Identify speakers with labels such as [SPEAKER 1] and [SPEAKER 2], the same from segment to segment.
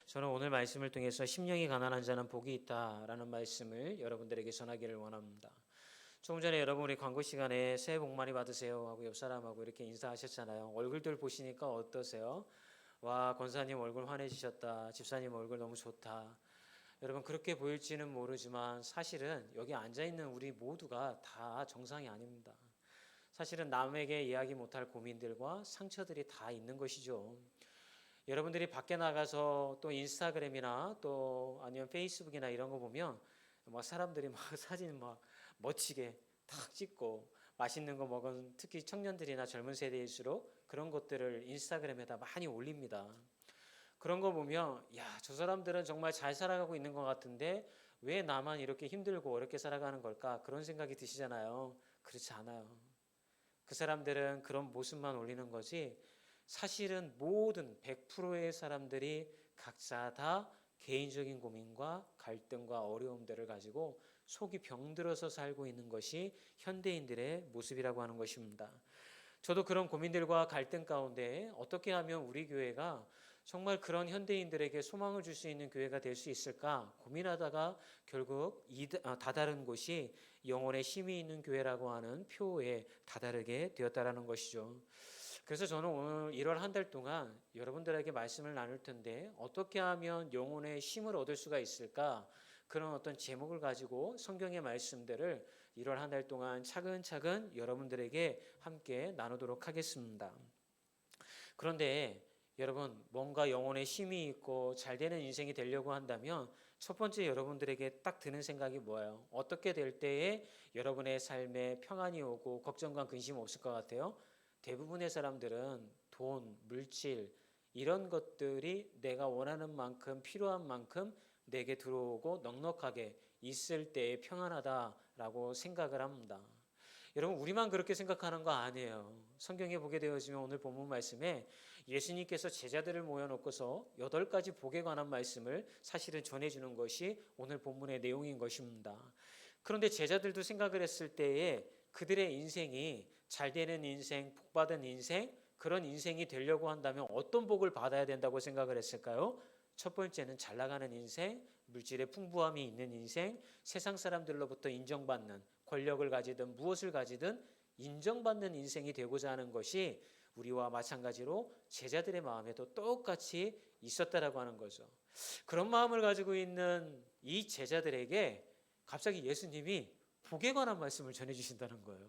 [SPEAKER 1] 저는 오늘 말씀을 통해서 심령이 가난한 자는 복이 있다라는 말씀을 여러분들에게 전하기를 원합니다. 조금 전에 여러분 우리 광고 시간에 새해 복 많이 받으세요 하고 옆 사람하고 이렇게 인사하셨잖아요. 얼굴들 보시니까 어떠세요? 와, 권사님 얼굴 환해지셨다. 집사님 얼굴 너무 좋다. 여러분 그렇게 보일지는 모르지만 사실은 여기 앉아있는 우리 모두가 다 정상이 아닙니다. 사실은 남에게 이야기 못할 고민들과 상처들이 다 있는 것이죠. 여러분들이 밖에 나가서 또 인스타그램이나 또 아니면 페이스북이나 이런 거 보면 막 사람들이 막 사진 막 멋지게 탁 찍고 맛있는 거 먹은 특히 청년들이나 젊은 세대일수록 그런 것들을 인스타그램에다 많이 올립니다. 그런 거 보면 야, 저 사람들은 정말 잘 살아가고 있는 것 같은데 왜 나만 이렇게 힘들고 어렵게 살아가는 걸까? 그런 생각이 드시잖아요. 그렇지 않아요. 그 사람들은 그런 모습만 올리는 거지 사실은 모든 100%의 사람들이 각자 다 개인적인 고민과 갈등과 어려움들을 가지고 속이 병들어서 살고 있는 것이 현대인들의 모습이라고 하는 것입니다. 저도 그런 고민들과 갈등 가운데 어떻게 하면 우리 교회가 정말 그런 현대인들에게 소망을 줄 수 있는 교회가 될 수 있을까 고민하다가 결국 다다른 곳이 영혼의 힘이 있는 교회라고 하는 표에 다다르게 되었다라는 것이죠. 그래서 저는 오늘 1월 한 달 동안 여러분들에게 말씀을 나눌 텐데 어떻게 하면 영혼의 힘을 얻을 수가 있을까? 그런 어떤 제목을 가지고 성경의 말씀들을 1월 한 달 동안 차근차근 여러분들에게 함께 나누도록 하겠습니다. 그런데 여러분 뭔가 영혼의 힘이 있고 잘 되는 인생이 되려고 한다면 첫 번째 여러분들에게 딱 드는 생각이 뭐예요? 어떻게 될 때에 여러분의 삶에 평안이 오고 걱정과 근심 없을 것 같아요? 대부분의 사람들은 돈, 물질 이런 것들이 내가 원하는 만큼 필요한 만큼 내게 들어오고 넉넉하게 있을 때에 평안하다라고 생각을 합니다. 여러분 우리만 그렇게 생각하는 거 아니에요. 성경에 보게 되어지면 오늘 본문 말씀에 예수님께서 제자들을 모여놓고서 8가지 복에 관한 말씀을 사실은 전해주는 것이 오늘 본문의 내용인 것입니다. 그런데 제자들도 생각을 했을 때에 그들의 인생이 잘 되는 인생, 복받은 인생, 그런 인생이 되려고 한다면 어떤 복을 받아야 된다고 생각을 했을까요? 첫 번째는 잘 나가는 인생, 물질의 풍부함이 있는 인생, 세상 사람들로부터 인정받는 권력을 가지든 무엇을 가지든 인정받는 인생이 되고자 하는 것이 우리와 마찬가지로 제자들의 마음에도 똑같이 있었다라고 하는 거죠. 그런 마음을 가지고 있는 이 제자들에게 갑자기 예수님이 복에 관한 말씀을 전해주신다는 거예요.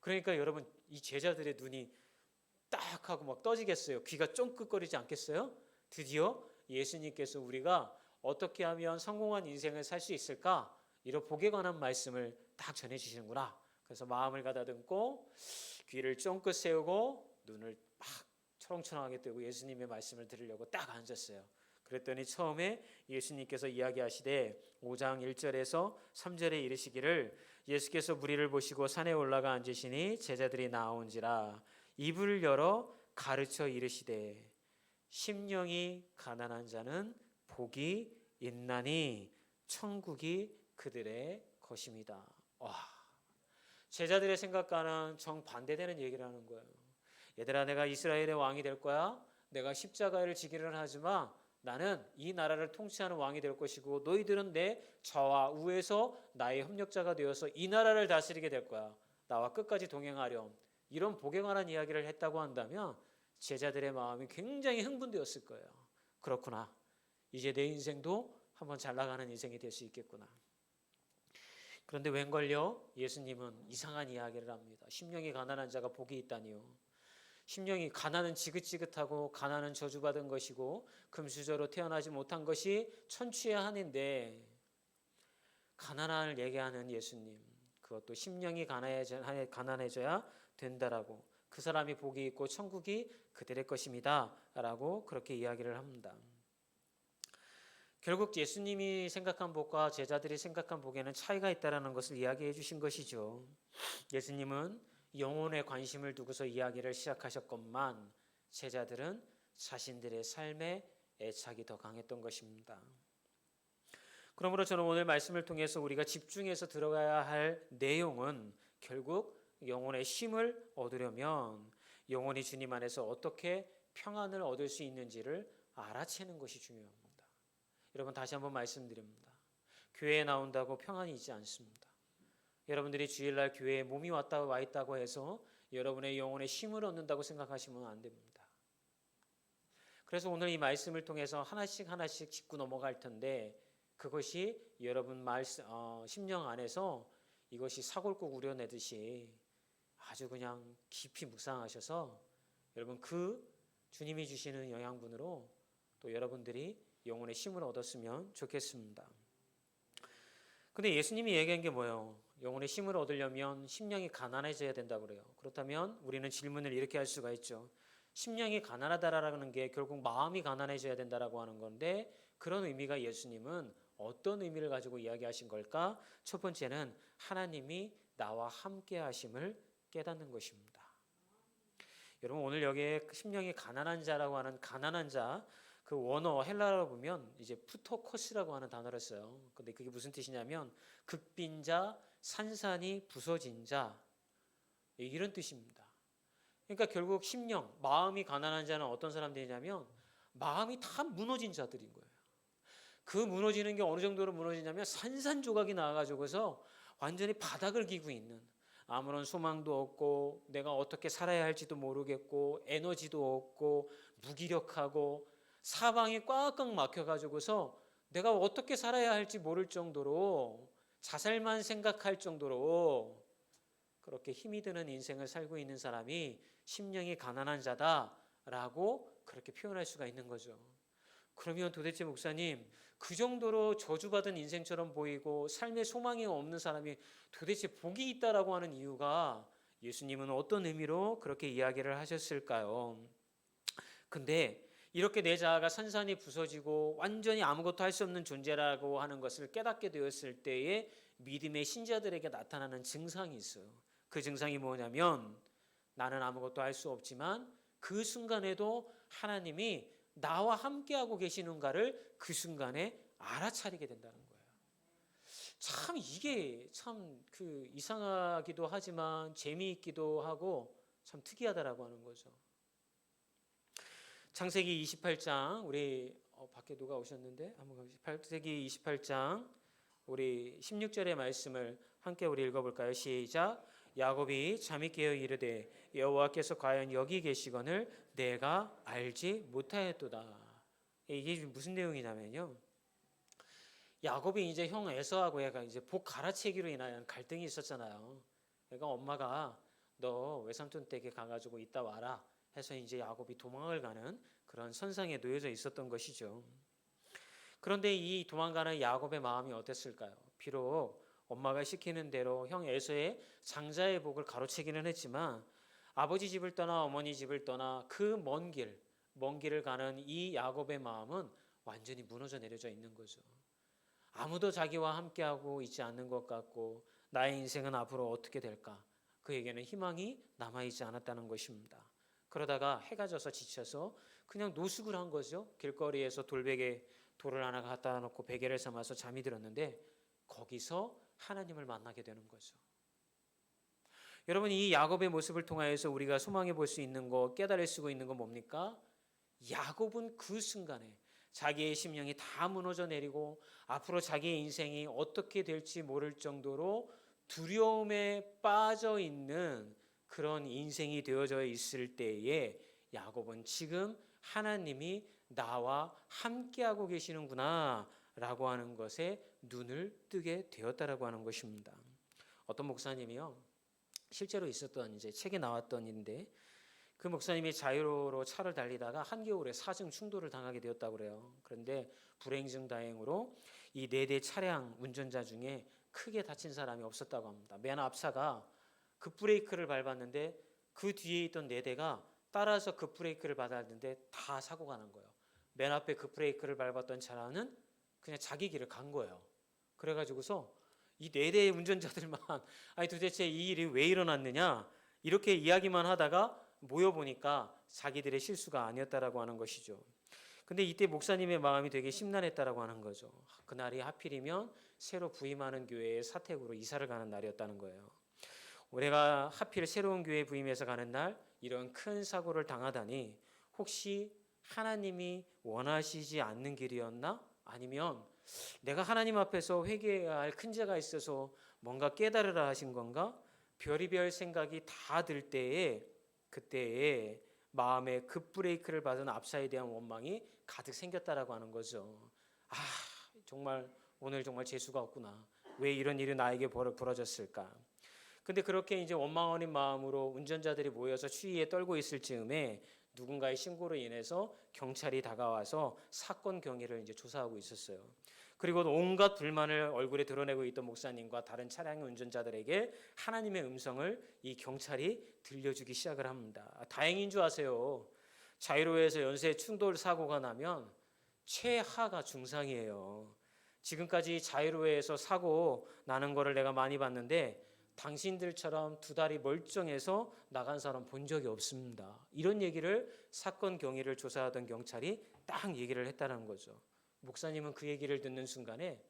[SPEAKER 1] 그러니까 여러분 이 제자들의 눈이 딱 하고 막 떠지겠어요. 귀가 쫑긋거리지 않겠어요? 드디어 예수님께서 우리가 어떻게 하면 성공한 인생을 살 수 있을까? 이런 복에 관한 말씀을 딱 전해주시는구나. 그래서 마음을 가다듬고 귀를 쫑긋 세우고 눈을 막 초롱초롱하게 뜨고 예수님의 말씀을 들으려고 딱 앉았어요. 그랬더니 처음에 예수님께서 이야기하시되 5장 1절에서 3절에 이르시기를 예수께서 무리를 보시고 산에 올라가 앉으시니 제자들이 나온지라 입을 열어 가르쳐 이르시되 심령이 가난한 자는 복이 있나니 천국이 그들의 것입니다. 와, 제자들의 생각과는 정반대되는 얘기를 하는 거예요. 얘들아 내가 이스라엘의 왕이 될 거야. 내가 십자가를 지기를 하지만 나는 이 나라를 통치하는 왕이 될 것이고 너희들은 내 좌와 우에서 나의 협력자가 되어서 이 나라를 다스리게 될 거야. 나와 끝까지 동행하렴. 이런 복에 관한 이야기를 했다고 한다면 제자들의 마음이 굉장히 흥분되었을 거예요. 그렇구나. 이제 내 인생도 한번 잘 나가는 인생이 될 수 있겠구나. 그런데 웬걸요? 예수님은 이상한 이야기를 합니다. 심령이 가난한 자가 복이 있다니요. 심령이 가난은 지긋지긋하고 가난은 저주받은 것이고 금수저로 태어나지 못한 것이 천추의 한인데 가난을 얘기하는 예수님 그것도 심령이 가난해져야 된다라고 그 사람이 복이 있고 천국이 그들의 것입니다 라고 그렇게 이야기를 합니다. 결국 예수님이 생각한 복과 제자들이 생각한 복에는 차이가 있다는 것을 이야기해 주신 것이죠. 예수님은 영혼에 관심을 두고서 이야기를 시작하셨건만 제자들은 자신들의 삶에 애착이 더 강했던 것입니다. 그러므로 저는 오늘 말씀을 통해서 우리가 집중해서 들어가야 할 내용은 결국 영혼의 힘을 얻으려면 영혼이 주님 안에서 어떻게 평안을 얻을 수 있는지를 알아채는 것이 중요합니다. 여러분 다시 한번 말씀드립니다. 교회에 나온다고 평안이 있지 않습니다. 여러분들이 주일날 교회에 몸이 와 있다고 해서 여러분의 영혼에 힘을 얻는다고 생각하시면 안 됩니다. 그래서 오늘 이 말씀을 통해서 하나씩 하나씩 짚고 넘어갈 텐데 그것이 여러분 심령 안에서 이것이 사골국 우려내듯이 아주 그냥 깊이 묵상하셔서 여러분 그 주님이 주시는 영양분으로 또 여러분들이 영혼의 힘을 얻었으면 좋겠습니다. 근데 예수님이 얘기한 게 뭐예요? 영혼의 힘을 얻으려면 심령이 가난해져야 된다고 그래요. 그렇다면 우리는 질문을 이렇게 할 수가 있죠. 심령이 가난하다라는 게 결국 마음이 가난해져야 된다라고 하는 건데 그런 의미가 예수님은 어떤 의미를 가지고 이야기하신 걸까? 첫 번째는 하나님이 나와 함께 하심을 깨닫는 것입니다. 여러분 오늘 여기에 심령이 가난한 자라고 하는 가난한 자 그 원어 헬라어로 보면 이제 푸토코스라고 하는 단어를 써요. 근데 그게 무슨 뜻이냐면 극빈자, 산산이 부서진 자 이런 뜻입니다. 그러니까 결국 심령, 마음이 가난한 자는 어떤 사람들이냐면 마음이 다 무너진 자들인 거예요. 그 무너지는 게 어느 정도로 무너지냐면 산산조각이 나와가지고서 완전히 바닥을 기고 있는 아무런 소망도 없고 내가 어떻게 살아야 할지도 모르겠고 에너지도 없고 무기력하고 사방이 꽉꽉 막혀가지고서 내가 어떻게 살아야 할지 모를 정도로 자살만 생각할 정도로 그렇게 힘이 드는 인생을 살고 있는 사람이 심령이 가난한 자다라고 그렇게 표현할 수가 있는 거죠. 그러면 도대체 목사님 그 정도로 저주받은 인생처럼 보이고 삶에 소망이 없는 사람이 도대체 복이 있다라고 하는 이유가 예수님은 어떤 의미로 그렇게 이야기를 하셨을까요? 근데 이렇게 내 자아가 산산이 부서지고 완전히 아무것도 할 수 없는 존재라고 하는 것을 깨닫게 되었을 때에 믿음의 신자들에게 나타나는 증상이 있어요. 그 증상이 뭐냐면 나는 아무것도 할 수 없지만 그 순간에도 하나님이 나와 함께하고 계시는가를 그 순간에 알아차리게 된다는 거예요. 참 이게 참 그 이상하기도 하지만 재미있기도 하고 참 특이하다라고 하는 거죠. 창세기 28장 우리 밖에 누가 오셨는데 한번 창세기 28장 우리 16절의 말씀을 함께 우리 읽어볼까요? 시작. 야곱이 잠이 깨어 이르되 여호와께서 과연 여기 계시거늘 내가 알지 못하였도다. 이게 무슨 내용이냐면요. 야곱이 이제 형 에서하고 얘가 이제 복 갈아채기로 인한 갈등이 있었잖아요. 그러니까 엄마가 너 외삼촌 댁에 가가지고 이따 와라 해서 이제 야곱이 도망을 가는 그런 선상에 놓여져 있었던 것이죠. 그런데 이 도망가는 야곱의 마음이 어땠을까요? 비록 엄마가 시키는 대로 형 에서의 장자의 복을 가로채기는 했지만 아버지 집을 떠나 어머니 집을 떠나 그 먼 길을 가는 이 야곱의 마음은 완전히 무너져 내려져 있는 거죠. 아무도 자기와 함께하고 있지 않는 것 같고 나의 인생은 앞으로 어떻게 될까? 그에게는 희망이 남아있지 않았다는 것입니다. 그러다가 해가 져서 지쳐서 그냥 노숙을 한 거죠. 길거리에서 돌베개 돌을 하나 갖다 놓고 베개를 삼아서 잠이 들었는데 거기서 하나님을 만나게 되는 거죠. 여러분 이 야곱의 모습을 통하여서 우리가 소망해 볼 수 있는 것, 깨달을 수 있는 건 뭡니까? 야곱은 그 순간에 자기의 심령이 다 무너져 내리고 앞으로 자기의 인생이 어떻게 될지 모를 정도로 두려움에 빠져 있는 그런 인생이 되어져 있을 때에 야곱은 지금 하나님이 나와 함께하고 계시는구나 라고 하는 것에 눈을 뜨게 되었다라고 하는 것입니다. 어떤 목사님이요 실제로 있었던 이제 책에 나왔던 일인데 그 목사님이 자유로로 차를 달리다가 한겨울에 사증 충돌을 당하게 되었다고 그래요. 그런데 불행 중 다행으로 이 4대 차량 운전자 중에 크게 다친 사람이 없었다고 합니다. 맨 앞차가 급브레이크를 밟았는데 그 뒤에 있던 4대가 따라서 급브레이크를 밟았는데 다 사고가 난 거예요. 맨 앞에 급브레이크를 밟았던 차량은 그냥 자기 길을 간 거예요. 그래가지고서 이 4대의 운전자들만 아니 도대체 이 일이 왜 일어났느냐 이렇게 이야기만 하다가 모여보니까 자기들의 실수가 아니었다라고 하는 것이죠. 근데 이때 목사님의 마음이 되게 심란했다라고 하는 거죠. 그날이 하필이면 새로 부임하는 교회에 사택으로 이사를 가는 날이었다는 거예요. 올해가 하필 새로운 교회 부임해서 가는 날 이런 큰 사고를 당하다니 혹시 하나님이 원하시지 않는 길이었나? 아니면 내가 하나님 앞에서 회개해야 할 큰 죄가 있어서 뭔가 깨달으라 하신 건가? 별의별 생각이 다 들 때에 그때에 마음에 급브레이크를 받은 압사에 대한 원망이 가득 생겼다라고 하는 거죠. 아, 정말 오늘 정말 재수가 없구나. 왜 이런 일이 나에게 벌어졌을까? 근데 그렇게 이제 원망 어린 마음으로 운전자들이 모여서 추위에 떨고 있을 즈음에 누군가의 신고로 인해서 경찰이 다가와서 사건 경위를 이제 조사하고 있었어요. 그리고 온갖 불만을 얼굴에 드러내고 있던 목사님과 다른 차량의 운전자들에게 하나님의 음성을 이 경찰이 들려주기 시작을 합니다. 다행인 줄 아세요. 자이로에서 연쇄 충돌 사고가 나면 최하가 중상이에요. 지금까지 자이로에서 사고 나는 거를 내가 많이 봤는데 당신들처럼 두 다리 멀쩡해서 나간 사람 본 적이 없습니다. 이런 얘기를 사건 경위를 조사하던 경찰이 딱 얘기를 했다는 거죠. 목사님은 그 얘기를 듣는 순간에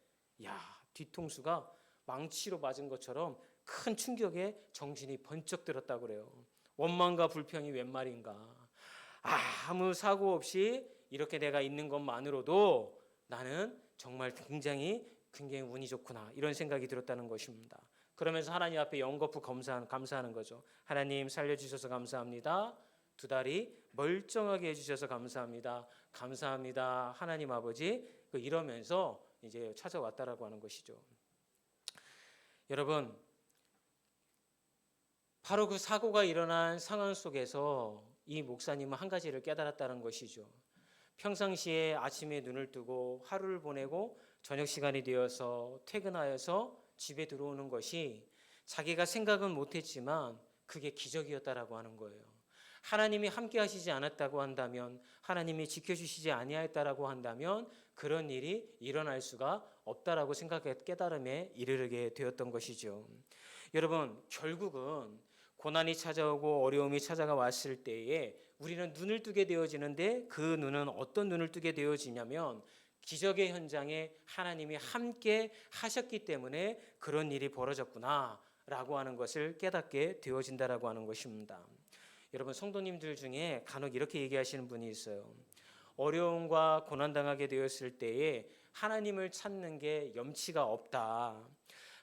[SPEAKER 1] 야, 뒤통수가 망치로 맞은 것처럼 큰 충격에 정신이 번쩍 들었다고 그래요. 원망과 불평이 웬 말인가. 아무 사고 없이 이렇게 내가 있는 것만으로도 나는 정말 굉장히 운이 좋구나 이런 생각이 들었다는 것입니다. 그러면서 하나님 앞에 연거푸 감사하는 거죠. 하나님 살려주셔서 감사합니다. 두 다리 멀쩡하게 해주셔서 감사합니다. 감사합니다. 하나님 아버지 이러면서 이제 찾아왔다라고 하는 것이죠. 여러분, 바로 그 사고가 일어난 상황 속에서 이 목사님은 한 가지를 깨달았다는 것이죠. 평상시에 아침에 눈을 뜨고 하루를 보내고 저녁 시간이 되어서 퇴근하여서 집에 들어오는 것이 자기가 생각은 못했지만 그게 기적이었다라고 하는 거예요. 하나님이 함께 하시지 않았다고 한다면, 하나님이 지켜주시지 아니하였다라고 한다면 그런 일이 일어날 수가 없다라고 생각해 깨달음에 이르게 되었던 것이죠. 여러분, 결국은 고난이 찾아오고 어려움이 찾아가 왔을 때에 우리는 눈을 뜨게 되어지는데 그 눈은 어떤 눈을 뜨게 되어지냐면 기적의 현장에 하나님이 함께 하셨기 때문에 그런 일이 벌어졌구나라고 하는 것을 깨닫게 되어진다라고 하는 것입니다. 여러분, 성도님들 중에 간혹 이렇게 얘기하시는 분이 있어요. 어려움과 고난당하게 되었을 때에 하나님을 찾는 게 염치가 없다.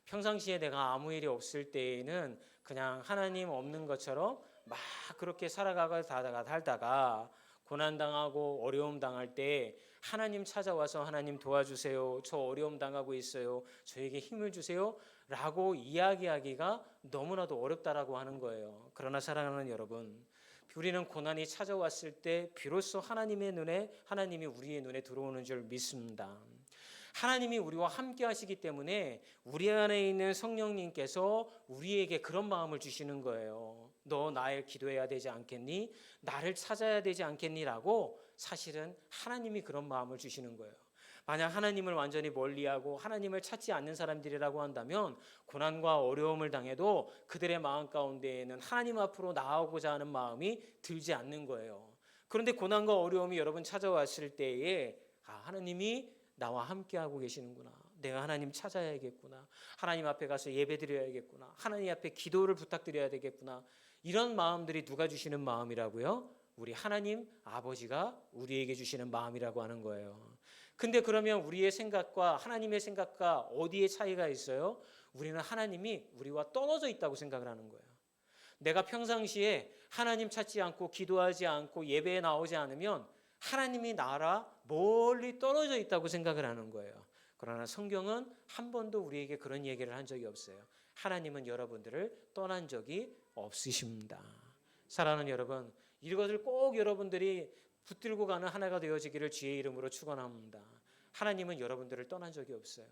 [SPEAKER 1] 평상시에 내가 아무 일이 없을 때에는 그냥 하나님 없는 것처럼 막 그렇게 살다가 고난당하고 어려움 당할 때 하나님 찾아와서 하나님 도와주세요. 저 어려움 당하고 있어요. 저에게 힘을 주세요. 라고 이야기하기가 너무나도 어렵다라고 하는 거예요. 그러나 사랑하는 여러분, 우리는 고난이 찾아왔을 때 비로소 하나님이 우리의 눈에 들어오는 줄 믿습니다. 하나님이 우리와 함께 하시기 때문에 우리 안에 있는 성령님께서 우리에게 그런 마음을 주시는 거예요. 너 나를 기도해야 되지 않겠니? 나를 찾아야 되지 않겠니? 라고 사실은 하나님이 그런 마음을 주시는 거예요. 만약 하나님을 완전히 멀리하고 하나님을 찾지 않는 사람들이라고 한다면 고난과 어려움을 당해도 그들의 마음 가운데에는 하나님 앞으로 나아오고자 하는 마음이 들지 않는 거예요. 그런데 고난과 어려움이 여러분 찾아왔을 때에 하나님이 나와 함께하고 계시는구나. 내가 하나님 찾아야겠구나. 하나님 앞에 가서 예배드려야겠구나. 하나님 앞에 기도를 부탁드려야 되겠구나. 이런 마음들이 누가 주시는 마음이라고요? 우리 하나님 아버지가 우리에게 주시는 마음이라고 하는 거예요. 근데 그러면 우리의 생각과 하나님의 생각과 어디에 차이가 있어요? 우리는 하나님이 우리와 떨어져 있다고 생각을 하는 거예요. 내가 평상시에 하나님 찾지 않고 기도하지 않고 예배에 나오지 않으면 하나님이 나라 멀리 떨어져 있다고 생각을 하는 거예요. 그러나 성경은 한 번도 우리에게 그런 얘기를 한 적이 없어요. 하나님은 여러분들을 떠난 적이 없으십니다. 사랑하는 여러분, 이것을 꼭 여러분들이 붙들고 가는 하나가 되어지기를 주의 이름으로 축원합니다. 하나님은 여러분들을 떠난 적이 없어요.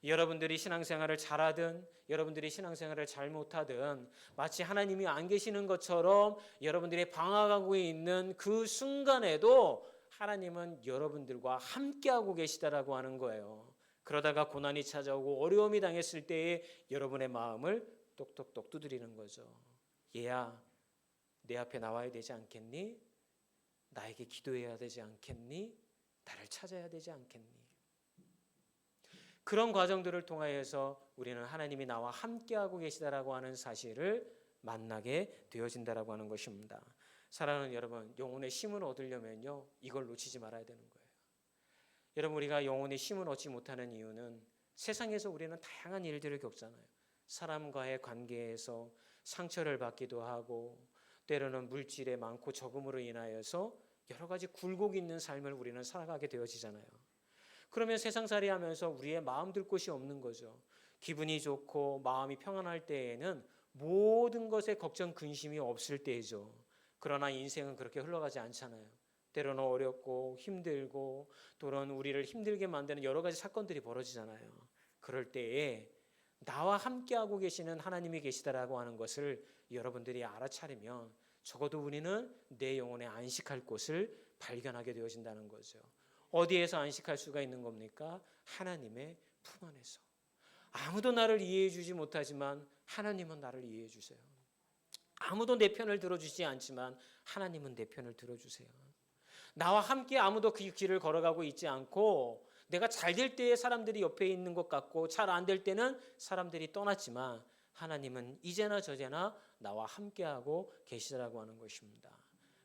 [SPEAKER 1] 여러분들이 신앙생활을 잘하든 여러분들이 신앙생활을 잘못하든 마치 하나님이 안 계시는 것처럼 여러분들이 방황하고 있는 그 순간에도 하나님은 여러분들과 함께하고 계시다라고 하는 거예요. 그러다가 고난이 찾아오고 어려움이 당했을 때에 여러분의 마음을 똑똑똑 두드리는 거죠. 얘야, 내 앞에 나와야 되지 않겠니? 나에게 기도해야 되지 않겠니? 나를 찾아야 되지 않겠니? 그런 과정들을 통하여서 우리는 하나님이 나와 함께하고 계시다라고 하는 사실을 만나게 되어진다라고 하는 것입니다. 사랑하는 여러분, 영혼의 힘을 얻으려면요, 이걸 놓치지 말아야 되는 거예요. 여러분, 우리가 영혼의 쉼을 얻지 못하는 이유는 세상에서 우리는 다양한 일들을 겪잖아요. 사람과의 관계에서 상처를 받기도 하고, 때로는 물질의 많고 적음으로 인하여서 여러 가지 굴곡 있는 삶을 우리는 살아가게 되어지잖아요. 그러면 세상살이 하면서 우리의 마음 둘 곳이 없는 거죠. 기분이 좋고 마음이 평안할 때에는 모든 것에 걱정 근심이 없을 때이죠. 그러나 인생은 그렇게 흘러가지 않잖아요. 때로는 어렵고 힘들고 또는 우리를 힘들게 만드는 여러 가지 사건들이 벌어지잖아요. 그럴 때에 나와 함께하고 계시는 하나님이 계시다라고 하는 것을 여러분들이 알아차리면 적어도 우리는 내 영혼에 안식할 곳을 발견하게 되어진다는 거죠. 어디에서 안식할 수가 있는 겁니까? 하나님의 품 안에서. 아무도 나를 이해해 주지 못하지만 하나님은 나를 이해해 주세요. 아무도 내 편을 들어주지 않지만 하나님은 내 편을 들어주세요. 나와 함께 아무도 그 길을 걸어가고 있지 않고 내가 잘 될 때에 사람들이 옆에 있는 것 같고 잘 안 될 때는 사람들이 떠났지만 하나님은 이제나 저제나 나와 함께하고 계시다라고 하는 것입니다.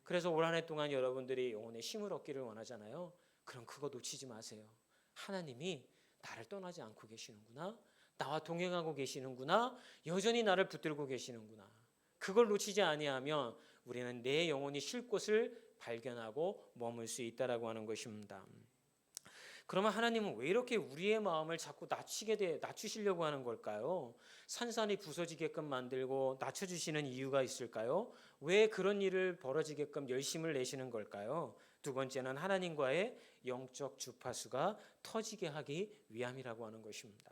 [SPEAKER 1] 그래서 올 한 해 동안 여러분들이 영혼의 힘을 얻기를 원하잖아요. 그럼 그거 놓치지 마세요. 하나님이 나를 떠나지 않고 계시는구나. 나와 동행하고 계시는구나. 여전히 나를 붙들고 계시는구나. 그걸 놓치지 아니하면 우리는 내 영혼이 쉴 곳을 발견하고 머물 수 있다라고 하는 것입니다. 그러면 하나님은 왜 이렇게 우리의 마음을 자꾸 낮추시려고 하는 걸까요? 산산이 부서지게끔 만들고 낮춰주시는 이유가 있을까요? 왜 그런 일을 벌어지게끔 열심을 내시는 걸까요? 두 번째는 하나님과의 영적 주파수가 터지게 하기 위함이라고 하는 것입니다.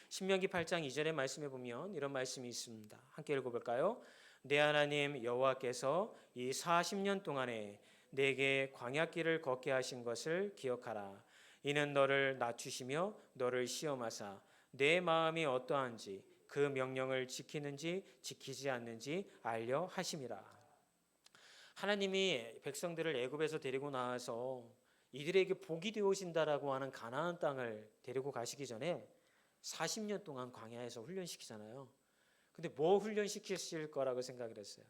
[SPEAKER 1] 신명기 8장 2절의 말씀에 보면 이런 말씀이 있습니다. 함께 읽어볼까요? 내 하나님 여호와께서 이 40년 동안에 내게 광야길을 걷게 하신 것을 기억하라. 이는 너를 낮추시며 너를 시험하사 내 마음이 어떠한지 그 명령을 지키는지 지키지 않는지 알려 하심이라. 하나님이 백성들을 애굽에서 데리고 나와서 이들에게 복이 되어진다라고 하는 가나안 땅을 데리고 가시기 전에 40년 동안 광야에서 훈련시키잖아요. 근데 뭐 훈련시키실 거라고 생각을 했어요?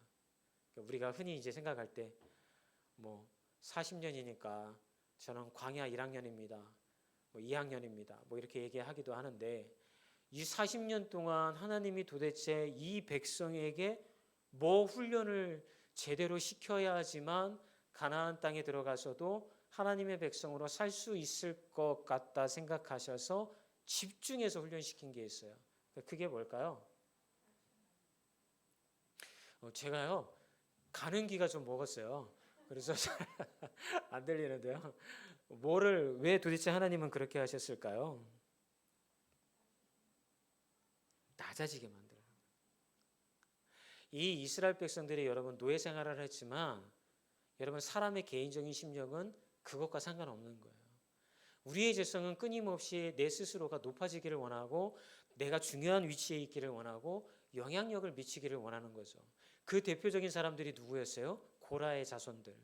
[SPEAKER 1] 우리가 흔히 이제 생각할 때 뭐 40년이니까 저는 광야 1학년입니다. 뭐 2학년입니다. 뭐 이렇게 얘기하기도 하는데 이 40년 동안 하나님이 도대체 이 백성에게 뭐 훈련을 제대로 시켜야지만 가나안 땅에 들어가서도 하나님의 백성으로 살 수 있을 것 같다 생각하셔서 집중해서 훈련시킨 게 있어요. 그게 뭘까요? 제가요 가는 기가 좀 먹었어요. 그래서 잘 안 들리는데요. 왜 도대체 하나님은 그렇게 하셨을까요? 낮아지게 만들어요. 이 이스라엘 백성들이 여러분 노예 생활을 했지만 여러분 사람의 개인적인 심령은 그것과 상관없는 거예요. 우리의 죄성은 끊임없이 내 스스로가 높아지기를 원하고 내가 중요한 위치에 있기를 원하고 영향력을 미치기를 원하는 거죠. 그 대표적인 사람들이 누구였어요? 고라의 자손들.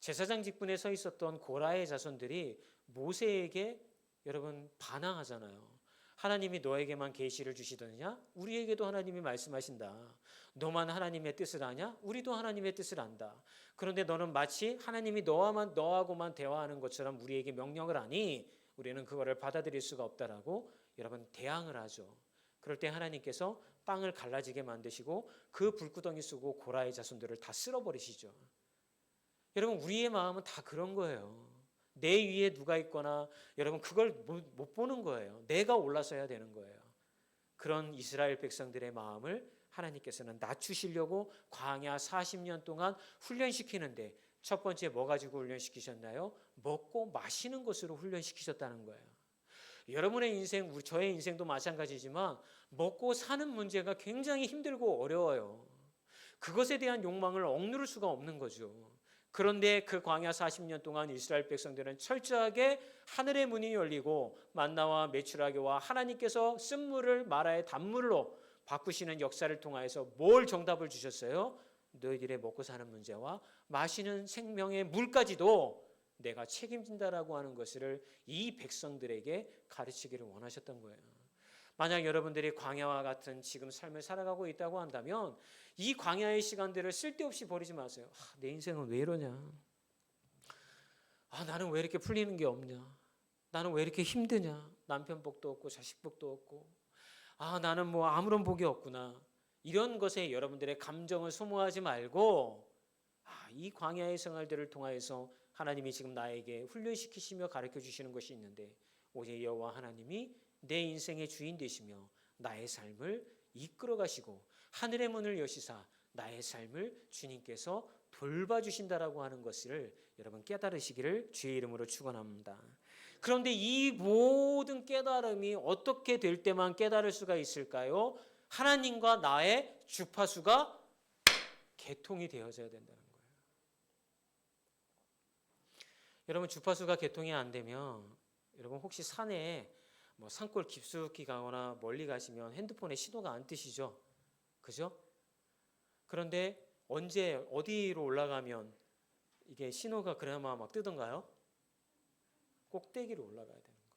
[SPEAKER 1] 제사장 직분에 서 있었던 고라의 자손들이 모세에게 여러분 반항하잖아요. 하나님이 너에게만 계시를 주시더냐? 우리에게도 하나님이 말씀하신다. 너만 하나님의 뜻을 아냐? 우리도 하나님의 뜻을 안다. 그런데 너는 마치 하나님이 너하고만 대화하는 것처럼 우리에게 명령을 하니 우리는 그거를 받아들일 수가 없다라고 여러분 대항을 하죠. 그럴 때 하나님께서 땅을 갈라지게 만드시고 그 불구덩이 쓰고 고라의 자손들을 다 쓸어버리시죠. 여러분 우리의 마음은 다 그런 거예요. 내 위에 누가 있거나 여러분 그걸 못 보는 거예요. 내가 올라서야 되는 거예요. 그런 이스라엘 백성들의 마음을 하나님께서는 낮추시려고 광야 40년 동안 훈련시키는데 첫 번째 뭐 가지고 훈련시키셨나요? 먹고 마시는 것으로 훈련시키셨다는 거예요. 여러분의 인생, 저의 인생도 마찬가지지만 먹고 사는 문제가 굉장히 힘들고 어려워요. 그것에 대한 욕망을 억누를 수가 없는 거죠. 그런데 그 광야 40년 동안 이스라엘 백성들은 철저하게 하늘의 문이 열리고 만나와 메추라기와 하나님께서 쓴물을 마라의 단물로 바꾸시는 역사를 통하여서 뭘 정답을 주셨어요? 너희들의 먹고 사는 문제와 마시는 생명의 물까지도 내가 책임진다라고 하는 것을 이 백성들에게 가르치기를 원하셨던 거예요. 만약 여러분들이 광야와 같은 지금 삶을 살아가고 있다고 한다면 이 광야의 시간들을 쓸데없이 버리지 마세요. 내 인생은 왜 이러냐? 나는 왜 이렇게 풀리는 게 없냐? 나는 왜 이렇게 힘드냐? 남편 복도 없고 자식 복도 없고 나는 뭐 아무런 복이 없구나. 이런 것에 여러분들의 감정을 소모하지 말고 이 광야의 생활들을 통하여서 하나님이 지금 나에게 훈련시키시며 가르쳐 주시는 것이 있는데 오직 여호와 하나님이 내 인생의 주인 되시며 나의 삶을 이끌어 가시고 하늘의 문을 여시사 나의 삶을 주님께서 돌봐주신다라고 하는 것을 여러분 깨달으시기를 주의 이름으로 축원합니다. 그런데 이 모든 깨달음이 어떻게 될 때만 깨달을 수가 있을까요? 하나님과 나의 주파수가 개통이 되어져야 된다는 거예요. 여러분 주파수가 개통이 안 되면 여러분 혹시 산에 산골 깊숙이 가거나 멀리 가시면 핸드폰에 신호가 안 뜨시죠? 그죠? 그런데 언제 어디로 올라가면 이게 신호가 그나마 막 뜨던가요? 꼭대기로 올라가야 되는 거예요.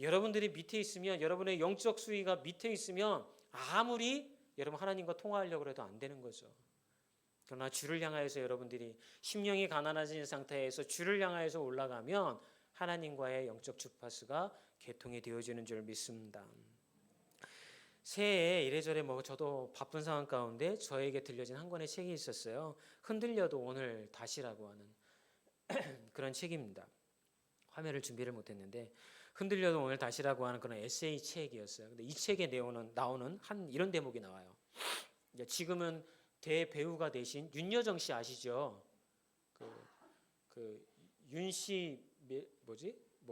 [SPEAKER 1] 여러분들이 밑에 있으면 여러분의 영적 수위가 밑에 있으면 아무리 여러분 하나님과 통화하려고 해도 안 되는 거죠. 그러나 주를 향하여서 여러분들이 심령이 가난해진 상태에서 주를 향하여서 올라가면 하나님과의 영적 주파수가 개통이 되어지는 줄 믿습니다. 새해에 이래저래 저도 바쁜 상황 가운데 저에게 들려진 한 권의 책이 있었어요. 흔들려도 오늘 다시라고 하는 그런 책입니다. 화면을 준비를 못했는데 흔들려도 오늘 다시라고 하는 그런 에세이 책이었어요. 근데 이 책에 나오는 이런 대목이 나와요. 지금은 대배우가 되신 윤여정 씨 아시죠? 그 윤씨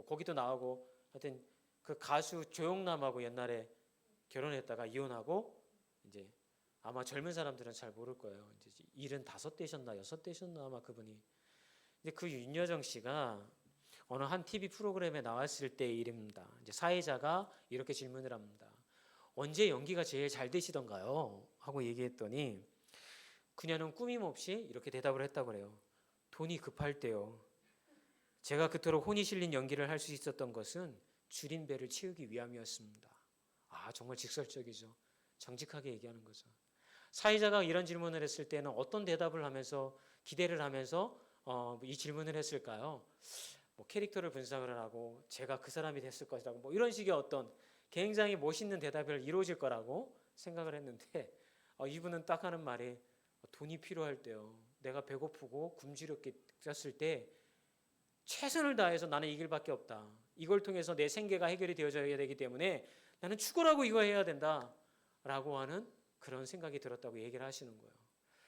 [SPEAKER 1] 거기도 나오고 하여튼 그 가수 조영남하고 옛날에 결혼했다가 이혼하고 이제 아마 젊은 사람들은 잘 모를 거예요. 이제 75 되셨나 6 되셨나 아마 그분이. 근데 그 윤여정 씨가 어느 한 TV 프로그램에 나왔을 때의 일입니다. 이제 사회자가 이렇게 질문을 합니다. 언제 연기가 제일 잘 되시던가요? 하고 얘기했더니 그녀는 꾸밈없이 이렇게 대답을 했다고 그래요. 돈이 급할 때요. 제가 그토록 혼이 실린 연기를 할 수 있었던 것은 줄인 배를 채우기 위함이었습니다. 정말 직설적이죠. 정직하게 얘기하는 거죠. 사회자가 이런 질문을 했을 때는 어떤 대답을 하면서 기대를 하면서 이 질문을 했을까요? 캐릭터를 분석을 하고 제가 그 사람이 됐을 것이라고 이런 식의 어떤 굉장히 멋있는 대답을 이루어질 거라고 생각을 했는데 이분은 딱 하는 말이 돈이 필요할 때요. 내가 배고프고 굶주렸을 때 최선을 다해서 나는 이 길밖에 없다. 이걸 통해서 내 생계가 해결이 되어져야 되기 때문에 나는 축구라고 이거 해야 된다라고 하는 그런 생각이 들었다고 얘기를 하시는 거예요.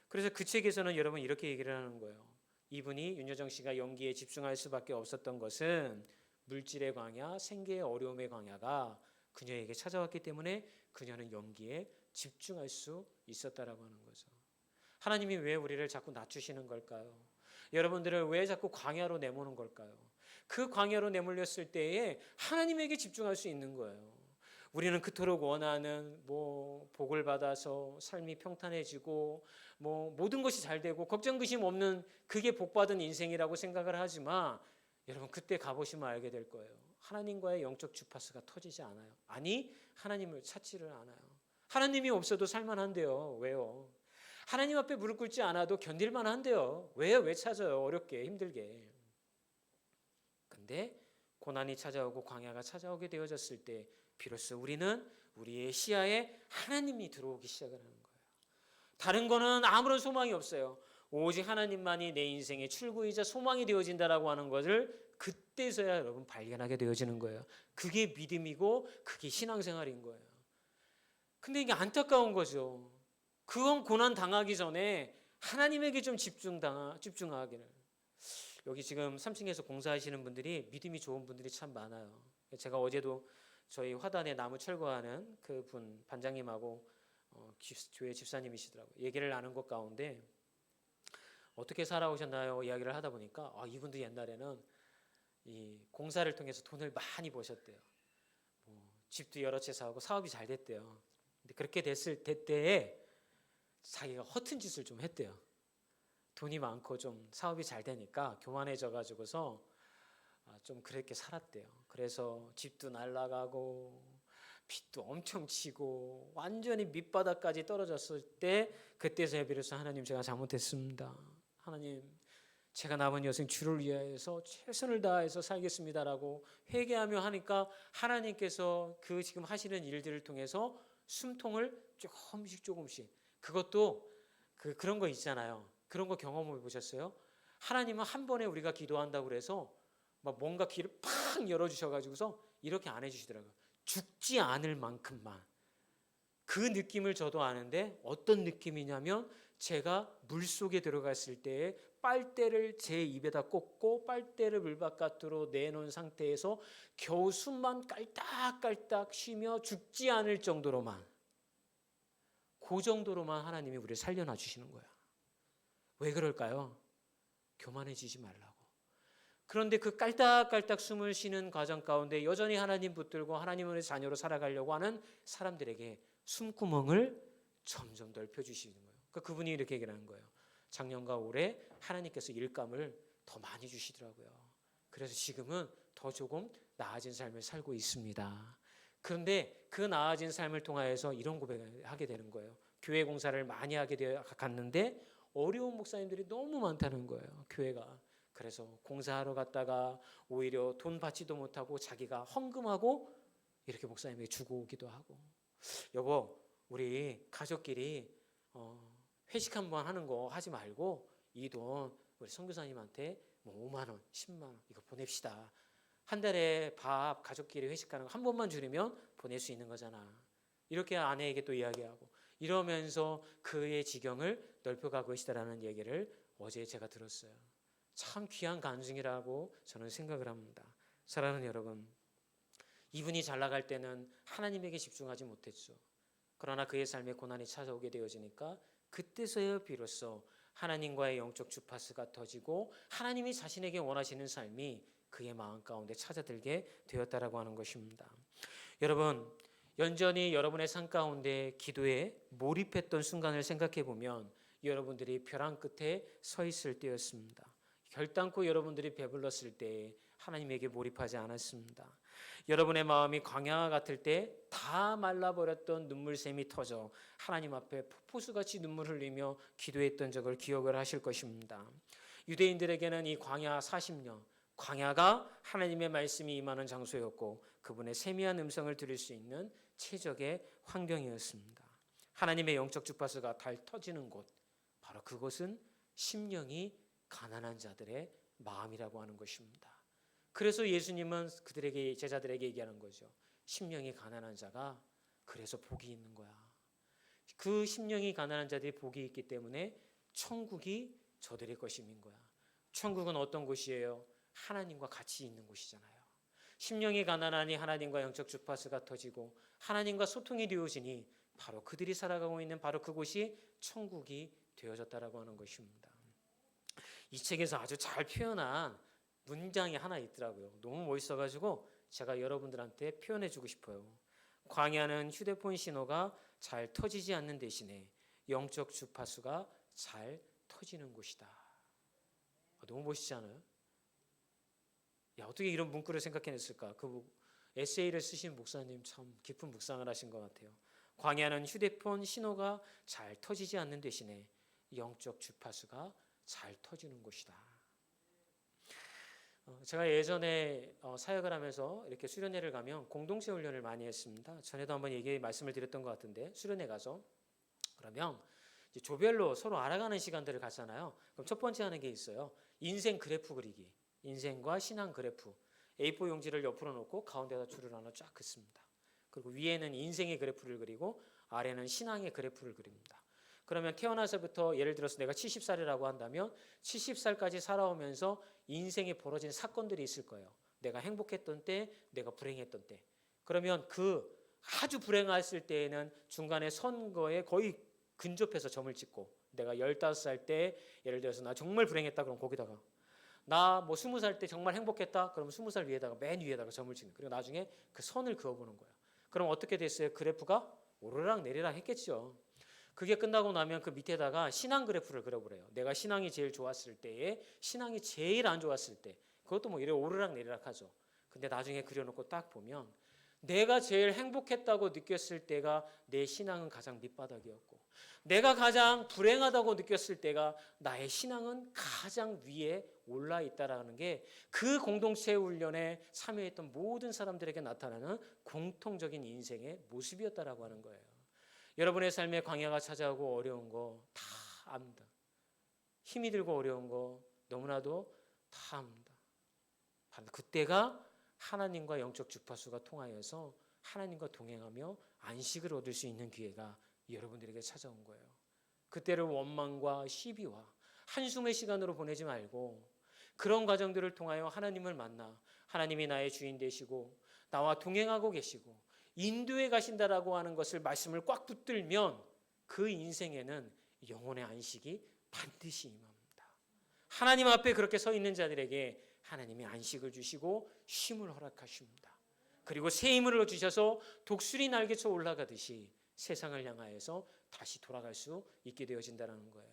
[SPEAKER 1] 그래서 그 책에서는 여러분 이렇게 얘기를 하는 거예요. 이분이 윤여정 씨가 연기에 집중할 수밖에 없었던 것은 물질의 광야, 생계의 어려움의 광야가 그녀에게 찾아왔기 때문에 그녀는 연기에 집중할 수 있었다라고 하는 거죠. 하나님이 왜 우리를 자꾸 낮추시는 걸까요? 여러분들을 왜 자꾸 광야로 내모는 걸까요? 그 광야로 내몰렸을 때에 하나님에게 집중할 수 있는 거예요. 우리는 그토록 원하는 복을 받아서 삶이 평탄해지고 모든 것이 잘 되고 걱정 근심 없는 그게 복받은 인생이라고 생각을 하지만 여러분 그때 가보시면 알게 될 거예요. 하나님과의 영적 주파수가 터지지 않아요. 아니 하나님을 찾지를 않아요. 하나님이 없어도 살만한데요. 왜요? 하나님 앞에 무릎 꿇지 않아도 견딜만 한데요. 왜요? 왜 찾아요? 어렵게 힘들게. 근데 고난이 찾아오고 광야가 찾아오게 되어졌을 때 비로소 우리는 우리의 시야에 하나님이 들어오기 시작을 하는 거예요. 다른 거는 아무런 소망이 없어요. 오직 하나님만이 내 인생의 출구이자 소망이 되어진다라고 하는 것을 그때서야 여러분 발견하게 되어지는 거예요. 그게 믿음이고 그게 신앙생활인 거예요. 근데 이게 안타까운 거죠. 그건 고난 당하기 전에 하나님에게 좀 집중하기를. 여기 지금 3층에서 공사하시는 분들이 믿음이 좋은 분들이 참 많아요. 제가 어제도 저희 화단에 나무 철거하는 그분 반장님하고 교회 집사님이시더라고요. 얘기를 나눈 것 가운데 어떻게 살아오셨나요? 이야기를 하다 보니까 이분도 옛날에는 이 공사를 통해서 돈을 많이 버셨대요. 집도 여러 채 사고 사업이 잘 됐대요. 근데 그렇게 됐을 때에 자기가 허튼 짓을 좀 했대요. 돈이 많고 좀 사업이 잘 되니까 교만해져 가지고서 좀 그렇게 살았대요. 그래서 집도 날라가고 빚도 엄청 치고 완전히 밑바닥까지 떨어졌을 때 그때서야 비로소 하나님 제가 잘못했습니다. 하나님 제가 남은 여생 주를 위하여서 최선을 다해서 살겠습니다라고 회개하며 하니까 하나님께서 그 지금 하시는 일들을 통해서 숨통을 조금씩 그것도 그런 거 있잖아요. 그런 거 경험해 보셨어요? 하나님은 한 번에 우리가 기도한다고 그래서 막 뭔가 길을 팍 열어주셔가지고서 이렇게 안 해주시더라고요. 죽지 않을 만큼만. 그 느낌을 저도 아는데 어떤 느낌이냐면 제가 물속에 들어갔을 때에 빨대를 제 입에다 꽂고 빨대를 물 바깥으로 내놓은 상태에서 겨우 숨만 깔딱깔딱 쉬며 죽지 않을 정도로만, 그 정도로만 하나님이 우리를 살려놔 주시는 거야. 왜 그럴까요? 교만해지지 말라고. 그런데 그 깔딱깔딱 숨을 쉬는 과정 가운데 여전히 하나님 붙들고 하나님의 자녀로 살아가려고 하는 사람들에게 숨구멍을 점점 넓혀주시는 거예요. 그러니까 그분이 이렇게 얘기를 하는 거예요. 작년과 올해 하나님께서 일감을 더 많이 주시더라고요. 그래서 지금은 더 조금 나아진 삶을 살고 있습니다. 그런데 그 나아진 삶을 통하여서 이런 고백을 하게 되는 거예요. 교회 공사를 많이 하게 되어 갔는데 어려운 목사님들이 너무 많다는 거예요. 교회가. 그래서 공사하러 갔다가 오히려 돈 받지도 못하고 자기가 헌금하고 이렇게 목사님에게 주고 오기도 하고, 여보 우리 가족끼리 회식 한번 하는 거 하지 말고 이 돈 우리 선교사님한테 뭐 5만 원, 10만 원 이거 보냅시다. 한 달에 밥 가족끼리 회식하는 거 한 번만 줄이면 보낼 수 있는 거잖아. 이렇게 아내에게 또 이야기하고 이러면서 그의 지경을 넓혀가고 있다라는 얘기를 어제 제가 들었어요. 참 귀한 간증이라고 저는 생각을 합니다. 사랑하는 여러분, 이분이 잘 나갈 때는 하나님에게 집중하지 못했죠. 그러나 그의 삶에 고난이 찾아오게 되어지니까 그때서야 비로소 하나님과의 영적 주파수가 터지고 하나님이 자신에게 원하시는 삶이 그의 마음 가운데 찾아들게 되었다라고 하는 것입니다. 여러분, 연전히 여러분의 삶 가운데 기도에 몰입했던 순간을 생각해 보면 여러분들이 벼랑 끝에 서 있을 때였습니다. 결단코 여러분들이 배불렀을 때 하나님에게 몰입하지 않았습니다. 여러분의 마음이 광야 같을 때 다 말라버렸던 눈물샘이 터져 하나님 앞에 폭포수같이 눈물 흘리며 기도했던 적을 기억을 하실 것입니다. 유대인들에게는 이 광야 40년, 광야가 하나님의 말씀이 임하는 장소였고 그분의 세미한 음성을 들을 수 있는 최적의 환경이었습니다. 하나님의 영적 주파수가 달 터지는 곳, 바로 그곳은 심령이 가난한 자들의 마음이라고 하는 것입니다. 그래서 예수님은 그들에게, 제자들에게 얘기하는 거죠. 심령이 가난한 자가 그래서 복이 있는 거야. 그 심령이 가난한 자들이 복이 있기 때문에 천국이 저들의 것임인 거야. 천국은 어떤 곳이에요? 하나님과 같이 있는 곳이잖아요. 심령이 가난하니 하나님과 영적 주파수가 터지고 하나님과 소통이 되어지니 바로 그들이 살아가고 있는 바로 그곳이 천국이 되어졌다라고 하는 것입니다. 이 책에서 아주 잘 표현한 문장이 하나 있더라고요. 너무 멋있어가지고 제가 여러분들한테 표현해주고 싶어요. 광야는 휴대폰 신호가 잘 터지지 않는 대신에 영적 주파수가 잘 터지는 곳이다. 너무 멋있지 않아요? 야, 어떻게 이런 문구를 생각해냈을까? 그 에세이를 쓰신 목사님 참 깊은 묵상을 하신 것 같아요. 광야는 휴대폰 신호가 잘 터지지 않는 대신에 영적 주파수가 잘 터지는 곳이다. 제가 예전에 사역을 하면서 이렇게 수련회를 가면 공동체 훈련을 많이 했습니다. 전에도 한번 말씀을 드렸던 것 같은데 수련회 가서 그러면 이제 조별로 서로 알아가는 시간들을 갖잖아요. 그럼 첫 번째 하는 게 있어요. 인생 그래프 그리기. 인생과 신앙 그래프. A4 용지를 옆으로 놓고 가운데다 줄을 하나 쫙 긋습니다. 그리고 위에는 인생의 그래프를 그리고 아래는 신앙의 그래프를 그립니다. 그러면 태어나서부터 예를 들어서 내가 70살이라고 한다면 70살까지 살아오면서 인생에 벌어진 사건들이 있을 거예요. 내가 행복했던 때, 내가 불행했던 때. 그러면 그 아주 불행했을 때에는 중간에 선거에 거의 근접해서 점을 찍고, 내가 15살 때 예를 들어서 나 정말 불행했다 그럼 거기다가, 나 뭐 20살 때 정말 행복했다 그러면 20살 위에다가 맨 위에다가 점을 찍는. 그리고 나중에 그 선을 그어보는 거예요. 그럼 어떻게 됐어요? 그래프가 오르락 내리락 했겠죠. 그게 끝나고 나면 그 밑에다가 신앙 그래프를 그려보래요. 내가 신앙이 제일 좋았을 때에, 신앙이 제일 안 좋았을 때, 그것도 뭐 이래 오르락 내리락 하죠. 근데 나중에 그려놓고 딱 보면 내가 제일 행복했다고 느꼈을 때가 내 신앙은 가장 밑바닥이었고, 내가 가장 불행하다고 느꼈을 때가 나의 신앙은 가장 위에 올라 있다라는 게 그 공동체 훈련에 참여했던 모든 사람들에게 나타나는 공통적인 인생의 모습이었다라고 하는 거예요. 여러분의 삶에 광야가 찾아오고 어려운 거 다 압니다. 힘이 들고 어려운 거 너무나도 다 압니다. 바로 그때가 하나님과 영적 주파수가 통하여서 하나님과 동행하며 안식을 얻을 수 있는 기회가 여러분들에게 찾아온 거예요. 그때를 원망과 시비와 한숨의 시간으로 보내지 말고 그런 과정들을 통하여 하나님을 만나 하나님이 나의 주인 되시고 나와 동행하고 계시고 인도해 가신다라고 하는 것을 말씀을 꽉 붙들면 그 인생에는 영혼의 안식이 반드시 임합니다. 하나님 앞에 그렇게 서 있는 자들에게 하나님이 안식을 주시고 쉼을 허락하십니다. 그리고 새 힘을 주셔서 독수리 날개쳐 올라가듯이 세상을 향하여서 다시 돌아갈 수 있게 되어진다는 거예요.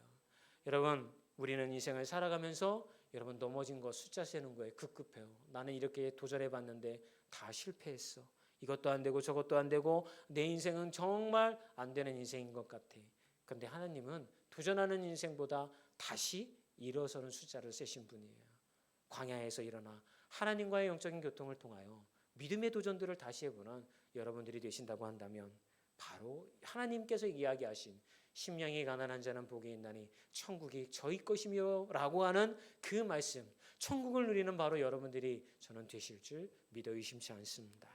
[SPEAKER 1] 여러분, 우리는 인생을 살아가면서 여러분 넘어진 거 숫자 세는 거에 급급해요. 나는 이렇게 도전해봤는데 다 실패했어. 이것도 안 되고 저것도 안 되고 내 인생은 정말 안 되는 인생인 것 같아. 그런데 하나님은 도전하는 인생보다 다시 일어서는 숫자를 세신 분이에요. 광야에서 일어나 하나님과의 영적인 교통을 통하여 믿음의 도전들을 다시 해보는 여러분들이 되신다고 한다면 바로 하나님께서 이야기하신 심령이 가난한 자는 복이 있나니 천국이 저희 것이며 라고 하는 그 말씀, 천국을 누리는 바로 여러분들이 저는 되실 줄 믿어 의심치 않습니다.